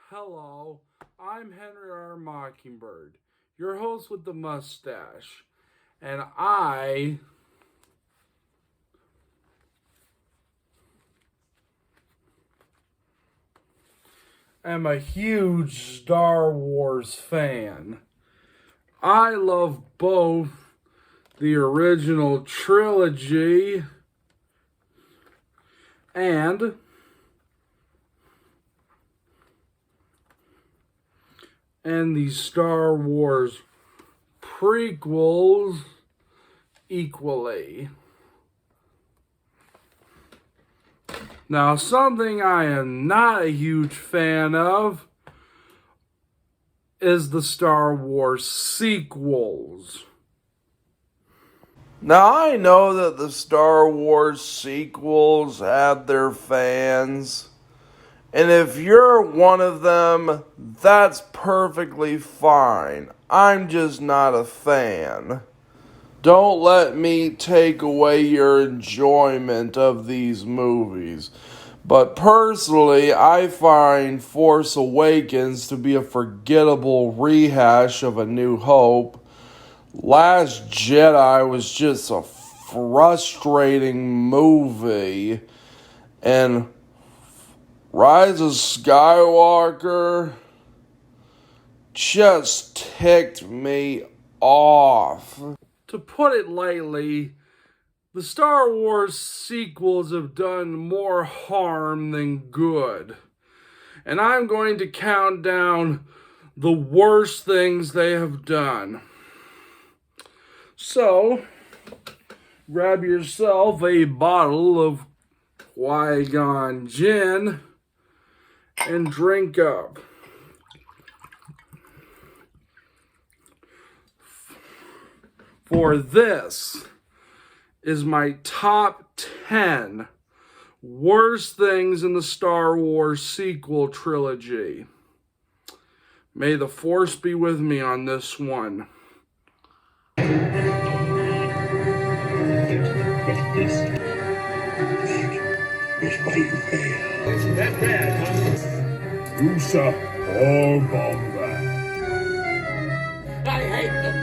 Hello, I'm Henry R. Mockingbird, your host with the mustache, and I am a huge Star Wars fan. I love both the original trilogy and the Star Wars prequels equally. Now, something I am not a huge fan of is the Star Wars sequels. Now, I know that the Star Wars sequels have their fans, and if you're one of them, that's perfectly fine. I'm just not a fan. Don't let me take away your enjoyment of these movies. But personally, I find Force Awakens to be a forgettable rehash of A New Hope. Last Jedi was just a frustrating movie. And Rise of Skywalker just ticked me off. To put it lightly, the Star Wars sequels have done more harm than good. And I'm going to count down the worst things they have done. So, grab yourself a bottle of Qui-Gon gin and drink up. For this is my top 10 worst things in the Star Wars sequel trilogy. May the Force be with me on this one. Rusa or Bomba. I hate them.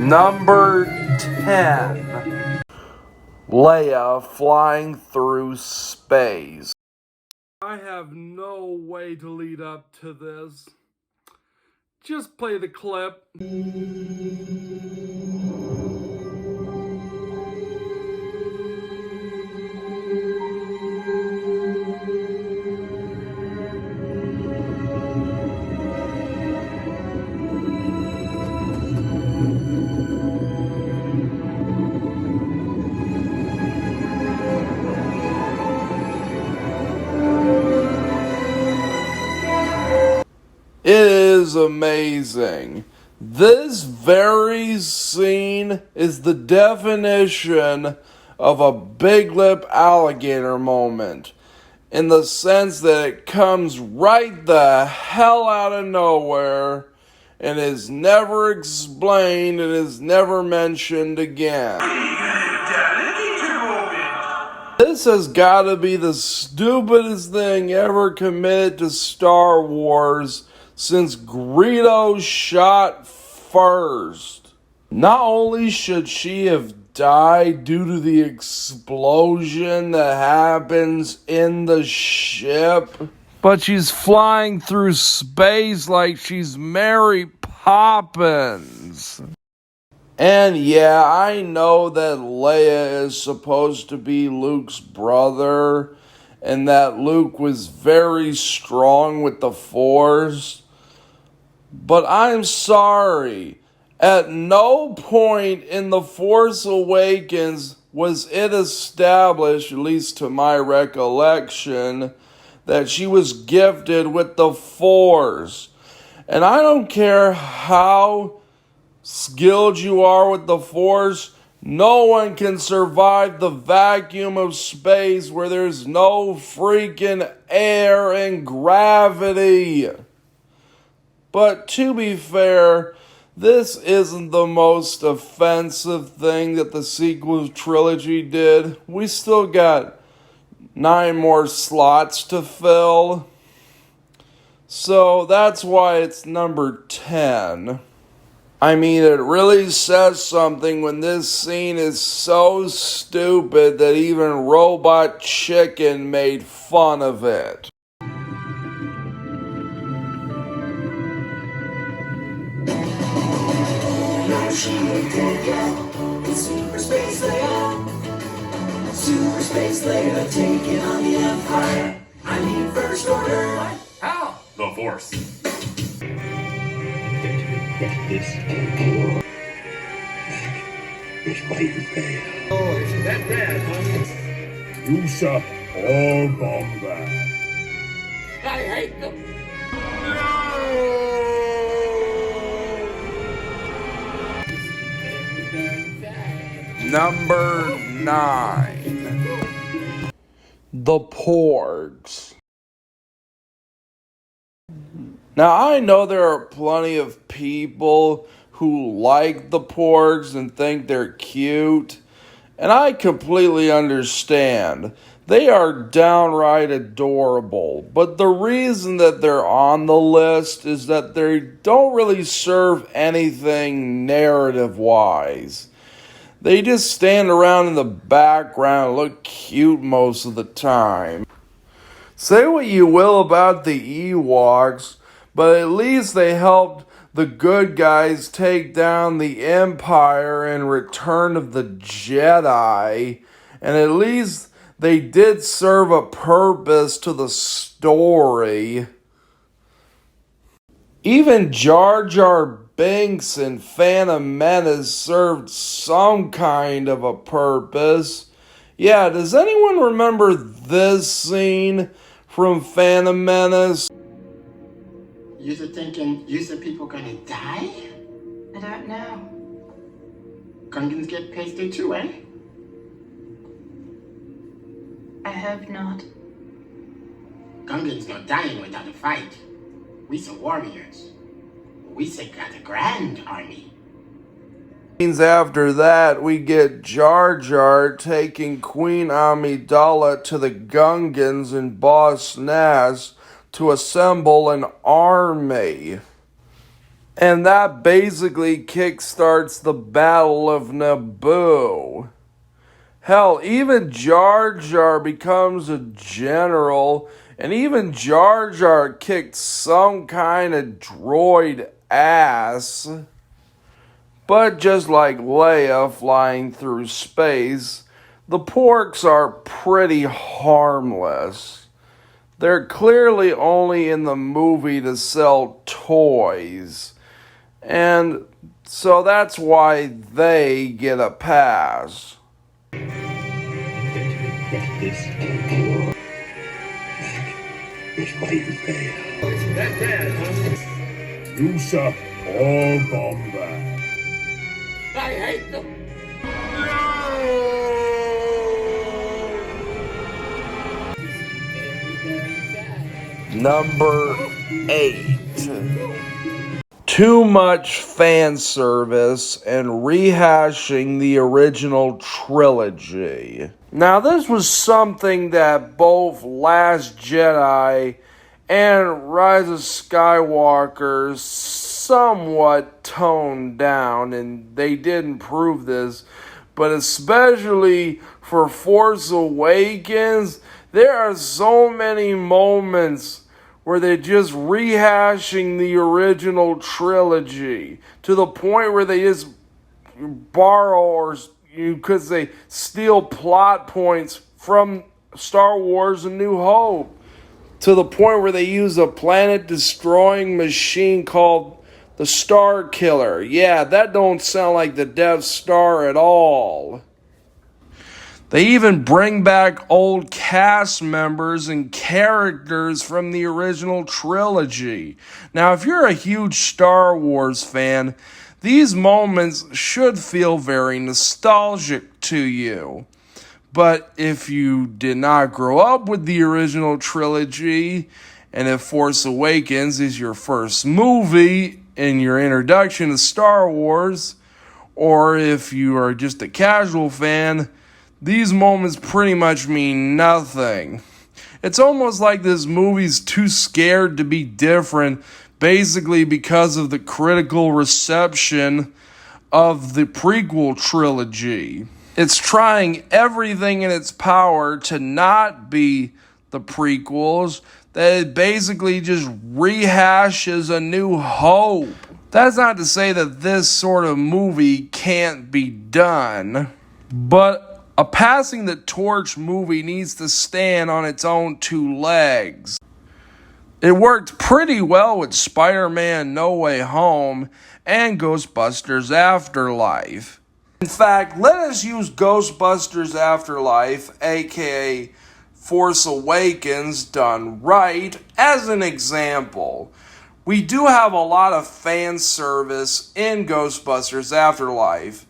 Number 10. Leia flying through space. I have no way to lead up to this. Just play the clip. It is amazing. This very scene is the definition of a big lip alligator moment, in the sense that it comes right the hell out of nowhere and is never explained and is never mentioned again. This has got to be the stupidest thing ever committed to Star Wars since Greedo shot first. Not only should she have died due to the explosion that happens in the ship, but she's flying through space like she's Mary Poppins. And yeah, I know that Leia is supposed to be Luke's brother, and that Luke was very strong with the Force. But I'm sorry, at no point in The Force Awakens was it established, at least to my recollection, that she was gifted with the Force. And I don't care how skilled you are with the Force, no one can survive the vacuum of space where there's no freaking air and gravity. But to be fair, this isn't the most offensive thing that the sequel trilogy did. We still got 9 more slots to fill. So that's why it's number 10. I mean, it really says something when this scene is so stupid that even Robot Chicken made fun of it. Super Space Leia. Super Space Leia taking on the Empire. I mean, First Order. What? How? The Force. Get this is why you fail. Oh, it's that bad, huh? You shall all bomb that. I hate them. Number 9. The Porgs. Now, I know there are plenty of people who like the Porgs and think they're cute, and I completely understand. They are downright adorable, but the reason that they're on the list is that they don't really serve anything narrative-wise. They just stand around in the background and look cute most of the time. Say what you will about the Ewoks, but at least they helped the good guys take down the Empire in Return of the Jedi, and at least they did serve a purpose to the story. Even Jar Jar Binks in Phantom Menace served some kind of a purpose. Yeah, does anyone remember this scene from Phantom Menace? You're thinking, people gonna die? I don't know. Gungans get pasted too, eh? I hope not. Gungans not dying without a fight. We some warriors. We got a grand army. After that, we get Jar Jar taking Queen Amidala to the Gungans in Boss Nass to assemble an army. And that basically kickstarts the Battle of Naboo. Hell, even Jar Jar becomes a general, and even Jar Jar kicked some kind of droid ass. But just like Leia flying through space, the Porgs are pretty harmless. They're clearly only in the movie to sell toys. And so that's why they get a pass. Get this is why you fail. Oh, it's that bad, huh? You shall all bomb that. I hate them. Number 8. Too much fan service and rehashing the original trilogy. Now, this was something that both Last Jedi and Rise of Skywalker somewhat toned down, and they did improve this, but especially for Force Awakens, there are so many moments where they're just rehashing the original trilogy to the point where they just borrow or because they steal plot points from Star Wars and New Hope, to the point where they use a planet-destroying machine called the Star Killer. Yeah, that don't sound like the Death Star at all. They even bring back old cast members and characters from the original trilogy. Now, if you're a huge Star Wars fan, these moments should feel very nostalgic to you. But if you did not grow up with the original trilogy, and if Force Awakens is your first movie, in your introduction to Star Wars, or if you are just a casual fan, these moments pretty much mean nothing. It's almost like this movie's too scared to be different, basically because of the critical reception of the prequel trilogy. It's trying everything in its power to not be the prequels, that it basically just rehashes A New Hope. That's not to say that this sort of movie can't be done, but a passing the torch movie needs to stand on its own two legs. It worked pretty well with Spider-Man No Way Home and Ghostbusters Afterlife. In fact, let us use Ghostbusters Afterlife, aka Force Awakens done right, as an example. We do have a lot of fan service in Ghostbusters Afterlife,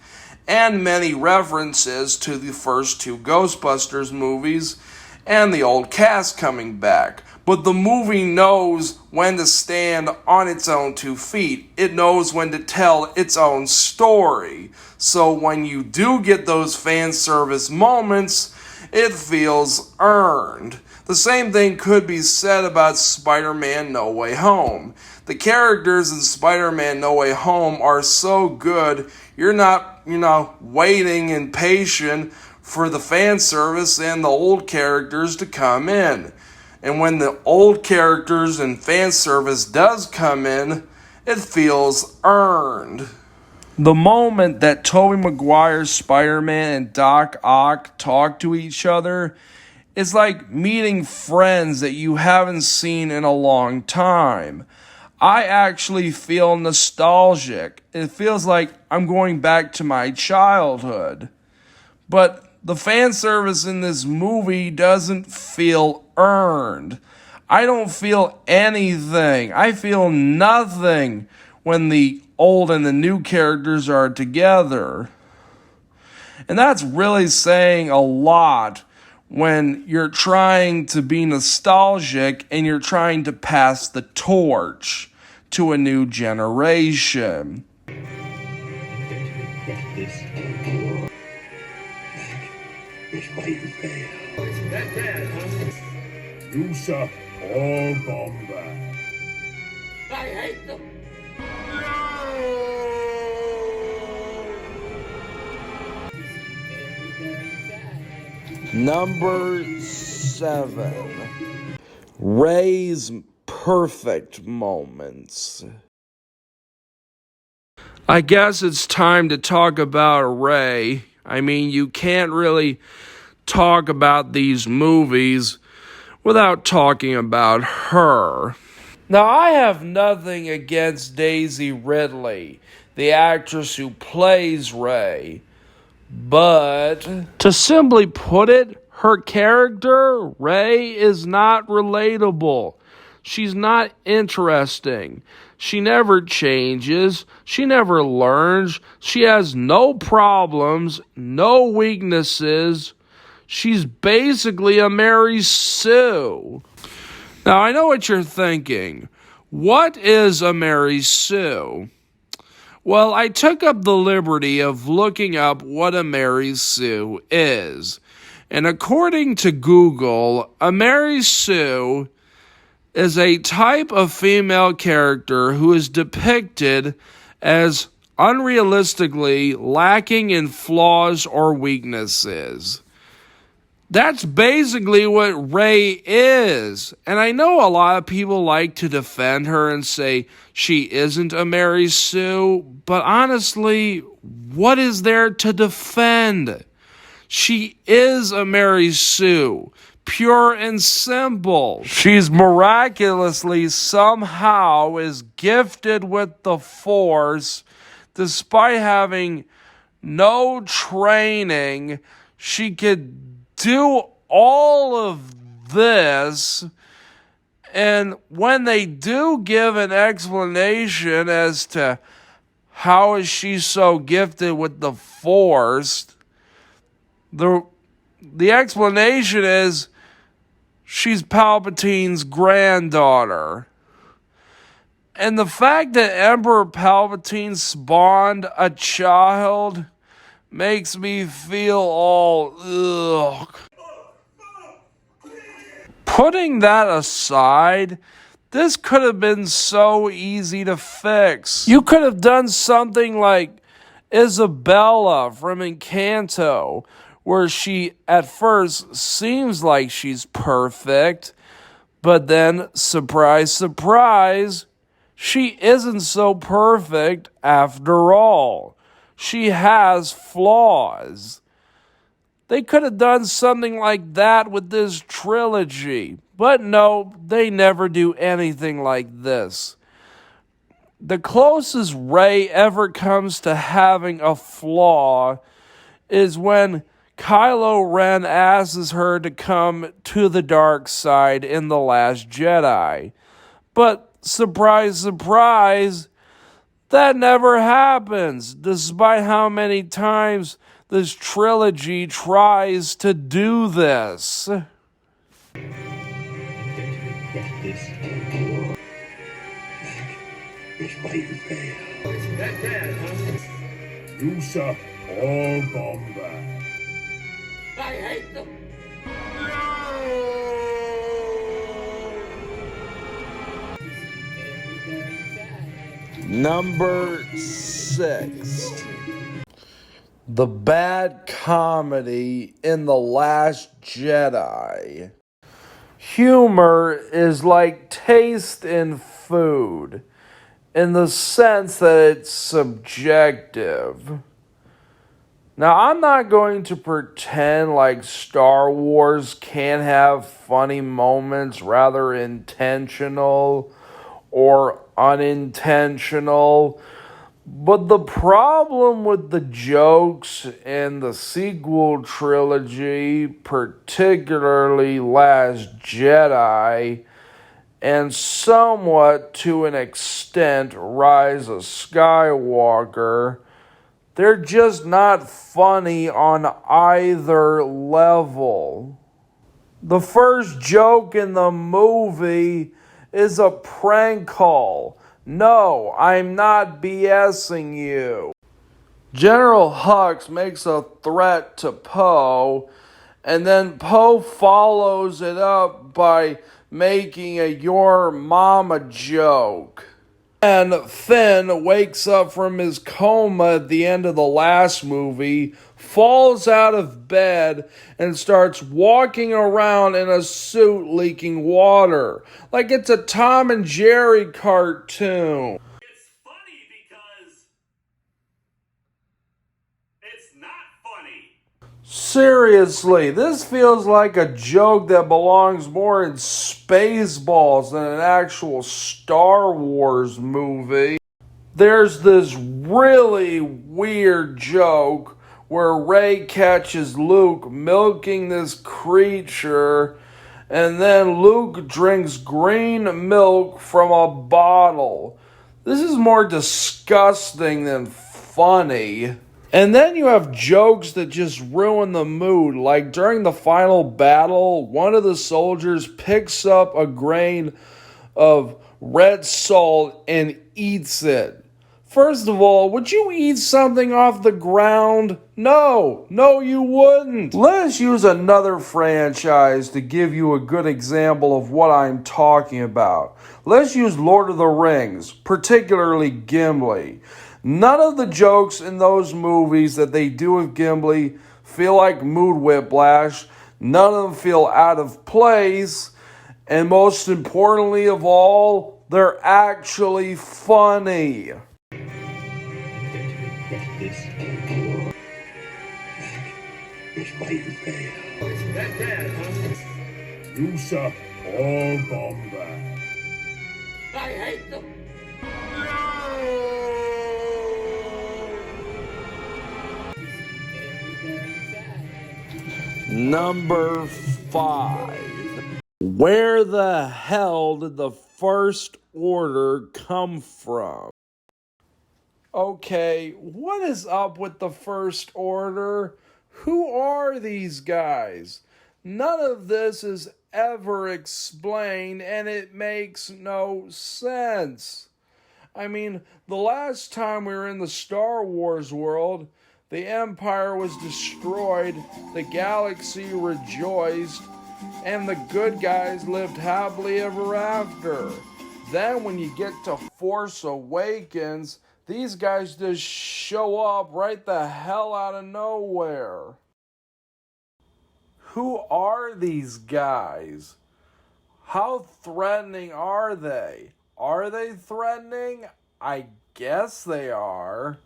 and many references to the first two Ghostbusters movies and the old cast coming back. But the movie knows when to stand on its own 2 feet. It knows when to tell its own story. So when you do get those fan service moments, it feels earned. The same thing could be said about Spider-Man No Way Home. The characters in Spider-Man No Way Home are so good, you're not, waiting and patient for the fan service and the old characters to come in. And when the old characters and fan service does come in, it feels earned. The moment that Tobey Maguire's Spider-Man and Doc Ock talk to each other, it's like meeting friends that you haven't seen in a long time. I actually feel nostalgic. It feels like I'm going back to my childhood. But the fan service in this movie doesn't feel earned. I don't feel anything. I feel nothing when the old and the new characters are together. And that's really saying a lot when you're trying to be nostalgic and you're trying to pass the torch to a new generation. This is why you fail. You shall all bomba. I hate them. Number 7. Rey's perfect moments. I guess it's time to talk about Rey. I mean, you can't really talk about these movies without talking about her. Now, I have nothing against Daisy Ridley, the actress who plays Rey. But, to simply put it, her character, Rey, is not relatable. She's not interesting. She never changes. She never learns. She has no problems, no weaknesses. She's basically a Mary Sue. Now, I know what you're thinking. What is a Mary Sue? Well, I took up the liberty of looking up what a Mary Sue is. And according to Google, a Mary Sue is a type of female character who is depicted as unrealistically lacking in flaws or weaknesses. That's basically what Rey is. And I know a lot of people like to defend her and say she isn't a Mary Sue, but honestly, what is there to defend? She is a Mary Sue, pure and simple. She's miraculously somehow is gifted with the Force, despite having no training. She could do all of this, and when they do give an explanation as to how is she so gifted with the Force, the explanation is she's Palpatine's granddaughter. And the fact that Emperor Palpatine spawned a child makes me feel all ugh. Putting that aside, this could have been so easy to fix. You could have done something like Isabella from Encanto, where she at first seems like she's perfect, but then, surprise, surprise, she isn't so perfect after all. She has flaws. They could have done something like that with this trilogy, but no, they never do anything like this. The closest Rey ever comes to having a flaw is when Kylo Ren asks her to come to the dark side in The Last Jedi. But, surprise, surprise, that never happens, despite how many times this trilogy tries to do this. This is why you fail. That bad, huh? You suck all bomba. I hate them. Number 6. The bad comedy in The Last Jedi. Humor is like taste in food, in the sense that it's subjective. Now, I'm not going to pretend like Star Wars can't have funny moments, rather intentional or unintentional. But the problem with the jokes in the sequel trilogy, particularly Last Jedi, and somewhat to an extent Rise of Skywalker, they're just not funny on either level. The first joke in the movie is a prank call. No, I'm not BSing you. General Hux makes a threat to Poe, and then Poe follows it up by making a "your mama" joke. And Finn wakes up from his coma at the end of the last movie, falls out of bed, and starts walking around in a suit leaking water. Like it's a Tom and Jerry cartoon. It's funny because it's not funny. Seriously, this feels like a joke that belongs more in Spaceballs than an actual Star Wars movie. There's this really weird joke where Rey catches Luke milking this creature, and then Luke drinks green milk from a bottle. This is more disgusting than funny. And then you have jokes that just ruin the mood. Like during the final battle, one of the soldiers picks up a grain of red salt and eats it. First of all, would you eat something off the ground? No, you wouldn't. Let's use another franchise to give you a good example of what I'm talking about. Let's use Lord of the Rings, particularly Gimli. None of the jokes in those movies that they do with Gimli feel like mood whiplash. None of them feel out of place. And most importantly of all, they're actually funny. This is why you fail. That bad, huh? You suck all bomba. I hate them. Number 5. Where the hell did the First Order come from? Okay, what is up with the First Order? Who are these guys? None of this is ever explained, and it makes no sense. I mean, the last time we were in the Star Wars world, the Empire was destroyed, the galaxy rejoiced, and the good guys lived happily ever after. Then when you get to Force Awakens, these guys just show up right the hell out of nowhere. Who are these guys? How threatening are they? Are they threatening? I guess they are.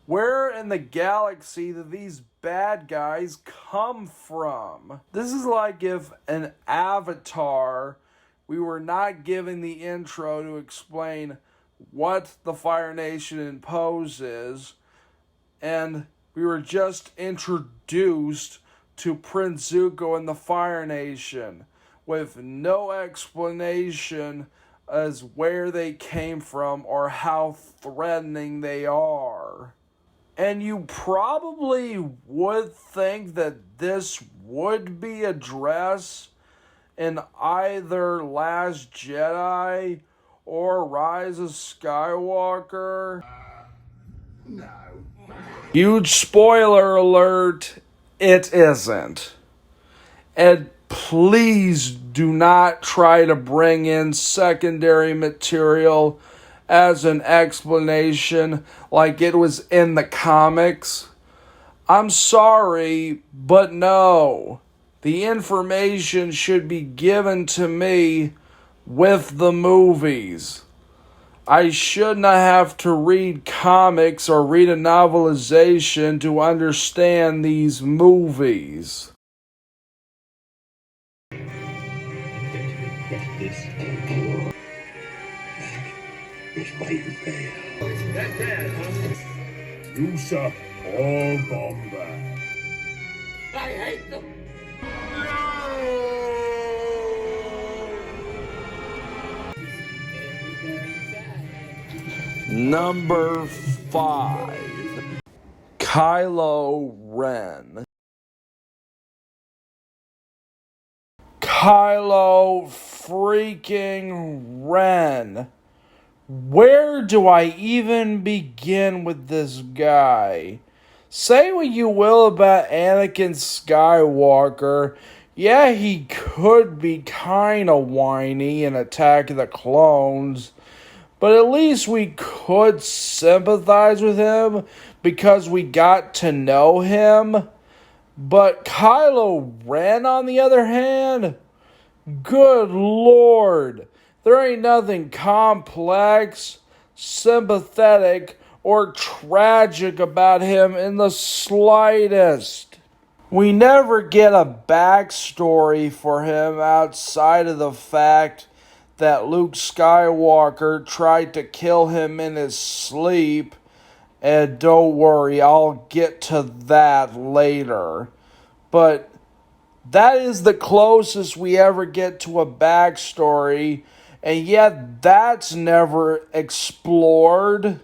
Where in the galaxy do these bad guys come from? This is like if an Avatar, we were not given the intro to explain what the Fire Nation imposes, and we were just introduced to Prince Zuko and the Fire Nation with no explanation as where they came from or how threatening they are. And you probably would think that this would be addressed in either Last Jedi or Rise of Skywalker. No. Huge spoiler alert, it isn't. And please do not try to bring in secondary material as an explanation like it was in the comics. I'm sorry, but no. The information should be given to me with the movies. I should not have to read comics or read a novelization to understand these movies. This is why you fail. That bad, huh? You suck all bomba. I hate them. Number 5. Kylo Ren. Kylo freaking Ren. Where do I even begin with this guy? Say what you will about Anakin Skywalker. Yeah, he could be kinda whiny in Attack of the Clones, but at least we could sympathize with him because we got to know him. But Kylo Ren, on the other hand, good lord, there ain't nothing complex, sympathetic, or tragic about him in the slightest. We never get a backstory for him outside of the fact that Luke Skywalker tried to kill him in his sleep, and don't worry, I'll get to that later. But that is the closest we ever get to a backstory, and yet that's never explored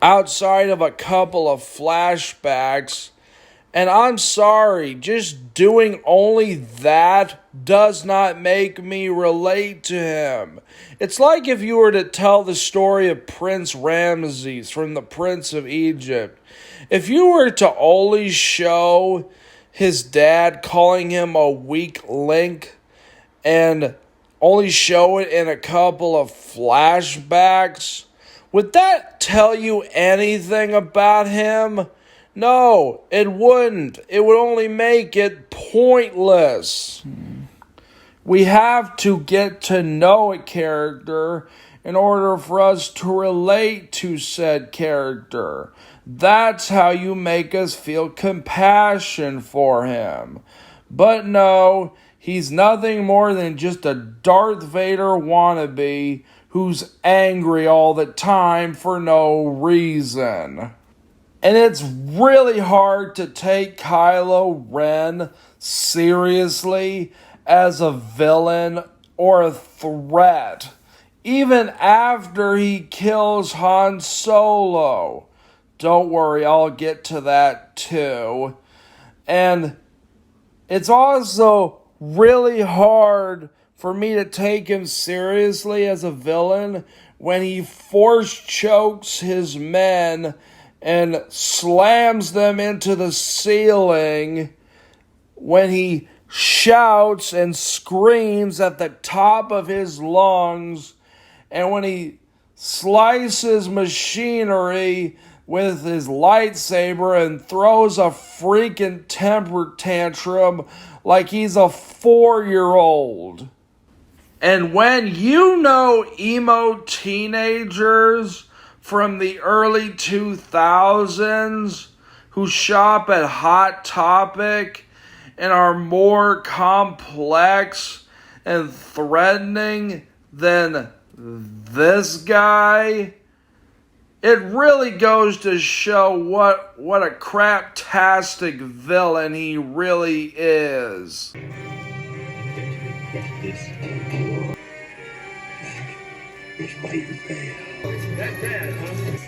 outside of a couple of flashbacks. And I'm sorry, just doing only that does not make me relate to him. It's like if you were to tell the story of Prince Ramses from the Prince of Egypt. If you were to only show his dad calling him a weak link and only show it in a couple of flashbacks, would that tell you anything about him? No, it wouldn't. It would only make it pointless. We have to get to know a character in order for us to relate to said character. That's how you make us feel compassion for him. But no, he's nothing more than just a Darth Vader wannabe who's angry all the time for no reason. And it's really hard to take Kylo Ren seriously as a villain or a threat, even after he kills Han Solo. Don't worry, I'll get to that too. And it's also really hard for me to take him seriously as a villain when he force chokes his men and slams them into the ceiling, when he shouts and screams at the top of his lungs, and when he slices machinery with his lightsaber and throws a freaking temper tantrum like he's a 4-year-old. And when emo teenagers from the early 2000s who shop at Hot Topic and are more complex and threatening than this guy, it really goes to show what a craptastic villain he really is. This is why you fail. That bad, huh?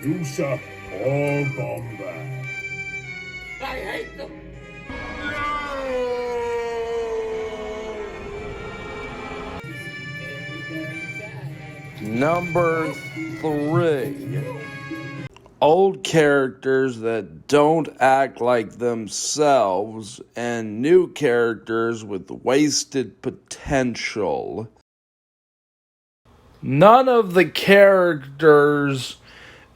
You shall all bomb back. I hate them. Number 3. Old characters that don't act like themselves and new characters with wasted potential. None of the characters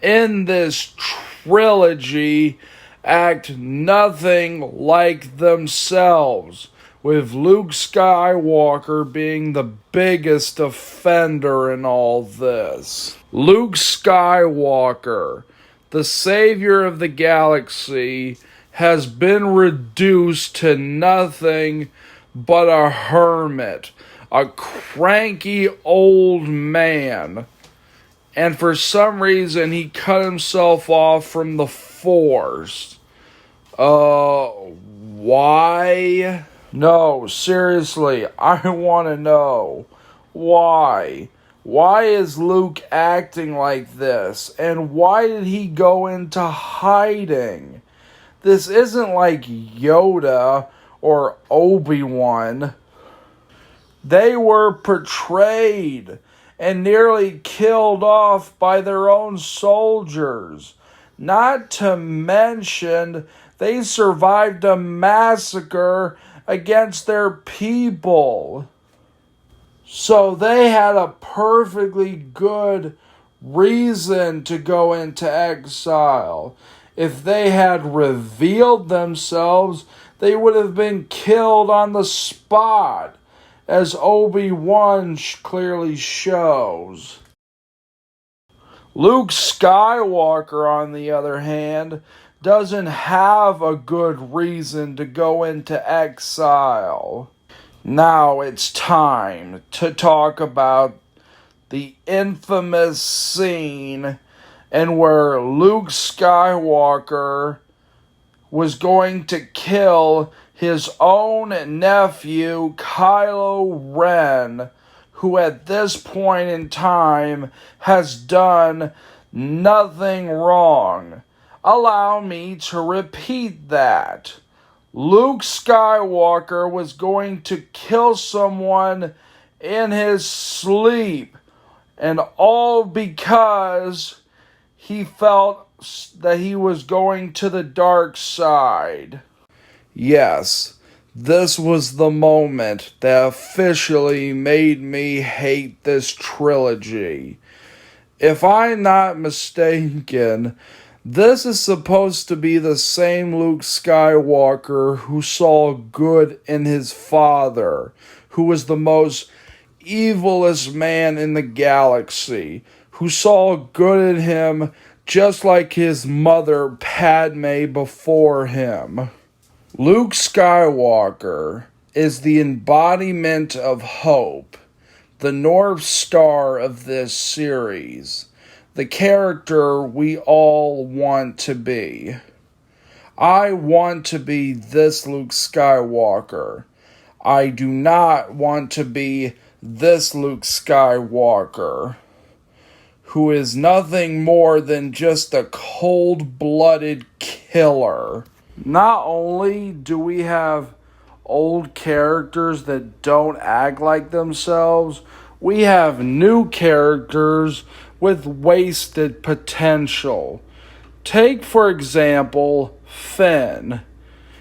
in this trilogy act nothing like themselves, with Luke Skywalker being the biggest offender in all this. Luke Skywalker, the savior of the galaxy, has been reduced to nothing but a hermit, a cranky old man. And for some reason, he cut himself off from the Force. Why? No, seriously, I want to know. Why? Why is Luke acting like this? And why did he go into hiding? This isn't like Yoda or Obi-Wan. They were betrayed and nearly killed off by their own soldiers. Not to mention, they survived a massacre against their people. So they had a perfectly good reason to go into exile. If they had revealed themselves, they would have been killed on the spot, as Obi-Wan clearly shows. Luke Skywalker, on the other hand, doesn't have a good reason to go into exile. Now it's time to talk about the infamous scene and where Luke Skywalker was going to kill his own nephew, Kylo Ren, who at this point in time has done nothing wrong. Allow me to repeat that. Luke Skywalker was going to kill someone in his sleep, and all because he felt that he was going to the dark side. Yes, this was the moment that officially made me hate this trilogy. If I'm not mistaken, this is supposed to be the same Luke Skywalker who saw good in his father, who was the most evilest man in the galaxy, who saw good in him just like his mother Padme before him. Luke Skywalker is the embodiment of hope, the North Star of this series, the character we all want to be. I want to be this Luke Skywalker. I do not want to be this Luke Skywalker, who is nothing more than just a cold-blooded killer. Not only do we have old characters that don't act like themselves, we have new characters with wasted potential. Take, for example, Finn.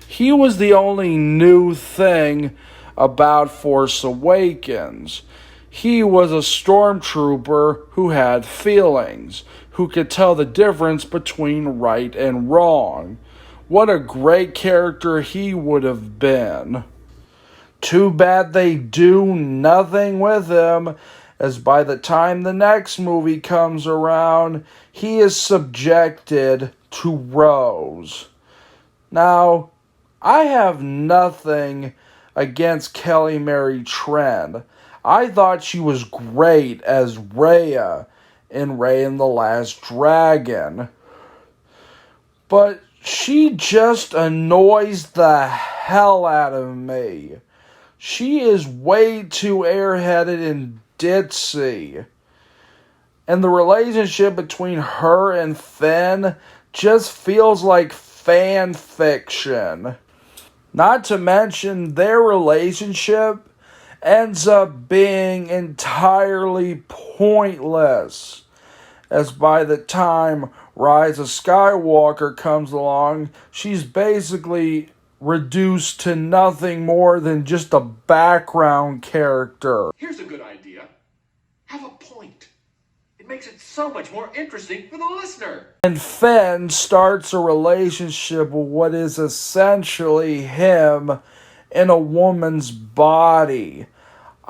He was the only new thing about Force Awakens. He was a stormtrooper who had feelings, who could tell the difference between right and wrong. What a great character he would have been. Too bad they do nothing with him, as by the time the next movie comes around, he is subjected to Rose. Now, I have nothing against Kelly Mary Trent. I thought she was great as Leia in Rey and the Last Dragon. But she just annoys the hell out of me. She is way too airheaded and ditzy. And the relationship between her and Finn just feels like fan fiction. Not to mention, their relationship ends up being entirely pointless, as by the time Rise of Skywalker comes along, she's basically reduced to nothing more than just a background character. Here's a good idea. Have a point. It makes it so much more interesting for the listener. And Finn starts a relationship with what is essentially him in a woman's body.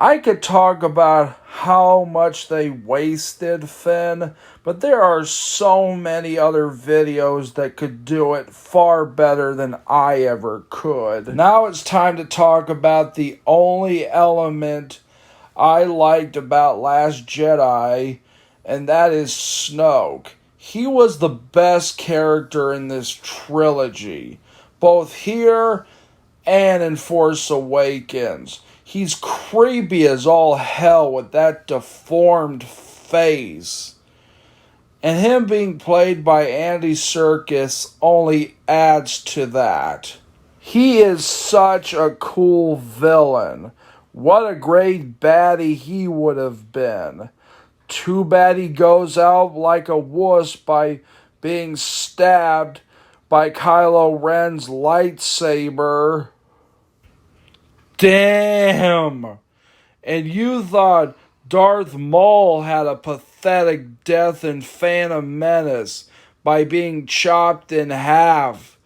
I could talk about how much they wasted Finn, but there are so many other videos that could do it far better than I ever could. Now it's time to talk about the only element I liked about Last Jedi, and that is Snoke. He was the best character in this trilogy, both here and in Force Awakens. He's creepy as all hell with that deformed face. And him being played by Andy Serkis only adds to that. He is such a cool villain. What a great baddie he would have been. Too bad he goes out like a wuss by being stabbed by Kylo Ren's lightsaber. Damn! And you thought Darth Maul had a pathetic death in Phantom Menace by being chopped in half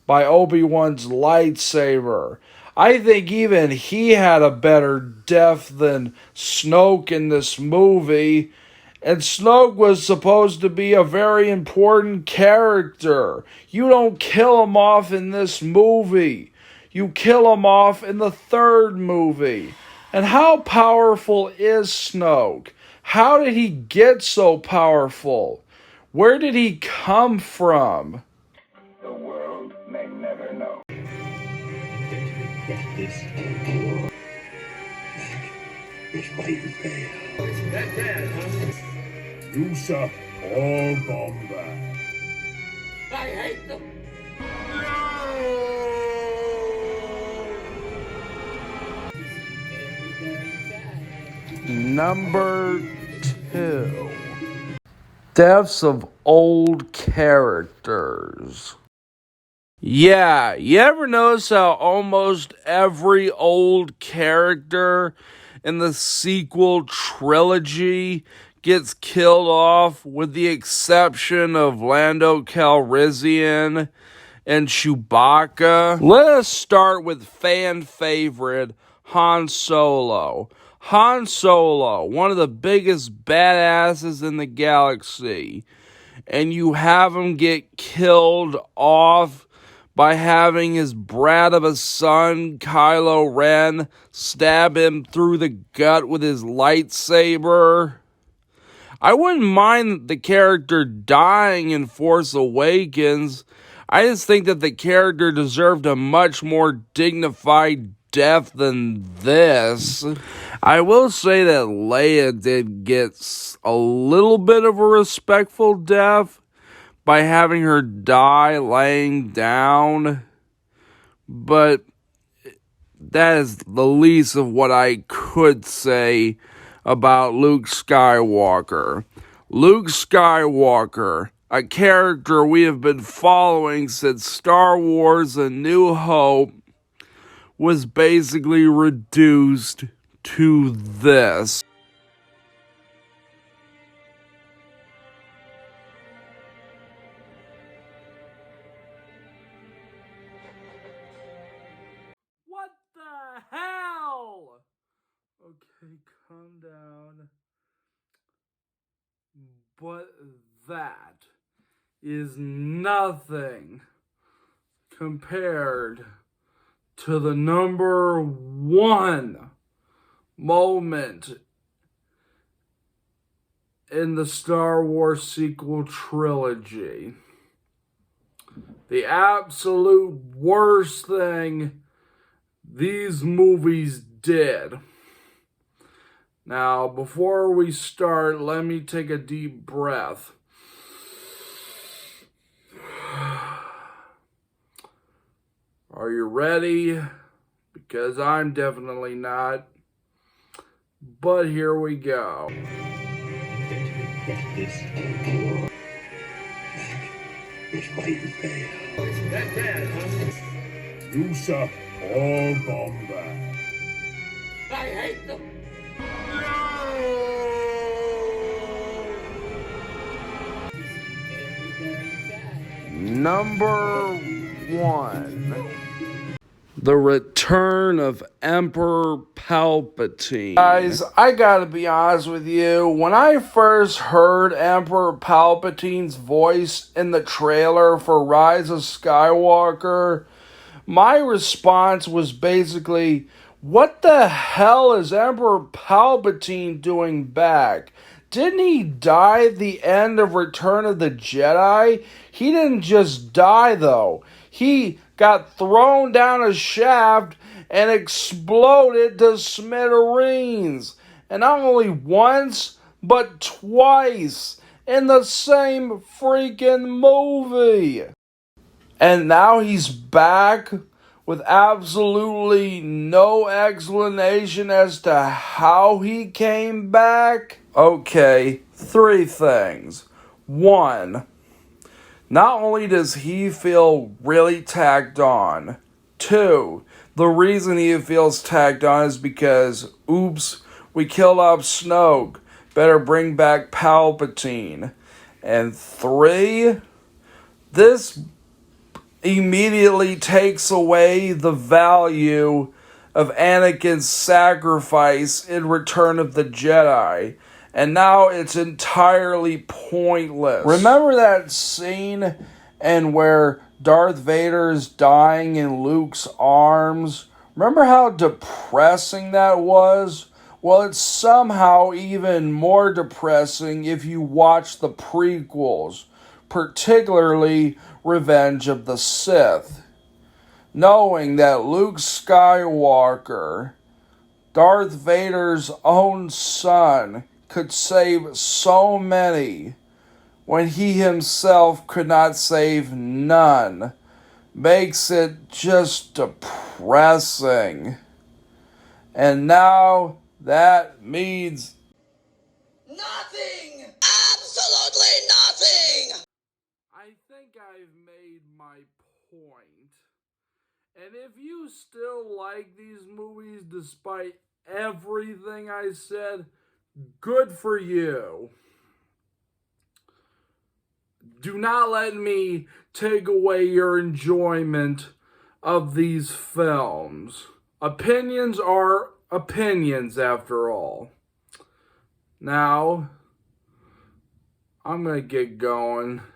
by Obi-Wan's lightsaber. I think even he had a better death than Snoke in this movie. And Snoke was supposed to be a very important character. You don't kill him off in this movie. You kill him off in the third movie. And how powerful is Snoke? How did he get so powerful? Where did he come from? The world may never know. This war. That is why you fail. That bad, huh? You shall all bomb back. I hate them. Number 2. Deaths of old characters. Yeah, you ever notice how almost every old character in the sequel trilogy gets killed off, with the exception of Lando Calrissian and Chewbacca? Let us start with fan favorite Han Solo. Han Solo, one of the biggest badasses in the galaxy, and you have him get killed off by having his brat of a son, Kylo Ren, stab him through the gut with his lightsaber. I wouldn't mind the character dying in Force Awakens. I just think that the character deserved a much more dignified death than this. I will say that Leia did get a little bit of a respectful death by having her die laying down, but that is the least of what I could say about Luke Skywalker. Luke Skywalker, a character we have been following since Star Wars A New Hope, was basically reduced to this. What the hell? Okay, calm down. But that is nothing compared to the number one moment in the Star Wars sequel trilogy. The absolute worst thing these movies did. Now, before we start, let me take a deep breath. Are you ready? Because I'm definitely not. But here we go. This is why you fail. That bad, huh? You shall all bomb back. I hate them. Number 1. The Return of Emperor Palpatine. Guys, I gotta be honest with you. When I first heard Emperor Palpatine's voice in the trailer for Rise of Skywalker, my response was basically, what the hell is Emperor Palpatine doing back? Didn't he die at the end of Return of the Jedi? He didn't just die, though. He got thrown down a shaft and exploded to smithereens. And not only once, but twice in the same freaking movie. And now he's back with absolutely no explanation as to how he came back. Okay, 3 things. 1, not only does he feel really tacked on. 2, the reason he feels tacked on is because, oops, we killed off Snoke. Better bring back Palpatine. And 3, this immediately takes away the value of Anakin's sacrifice in Return of the Jedi. And now it's entirely pointless. Remember that scene and where Darth Vader's dying in Luke's arms? Remember how depressing that was? Well, it's somehow even more depressing if you watch the prequels, particularly Revenge of the Sith. Knowing that Luke Skywalker, Darth Vader's own son, could save so many when he himself could not save none makes it just depressing. And now that means Nothing! Absolutely nothing! I think I've made my point. And if you still like these movies despite everything I said, good for you. Do not let me take away your enjoyment of these films. Opinions are opinions, after all. Now, I'm going to get going.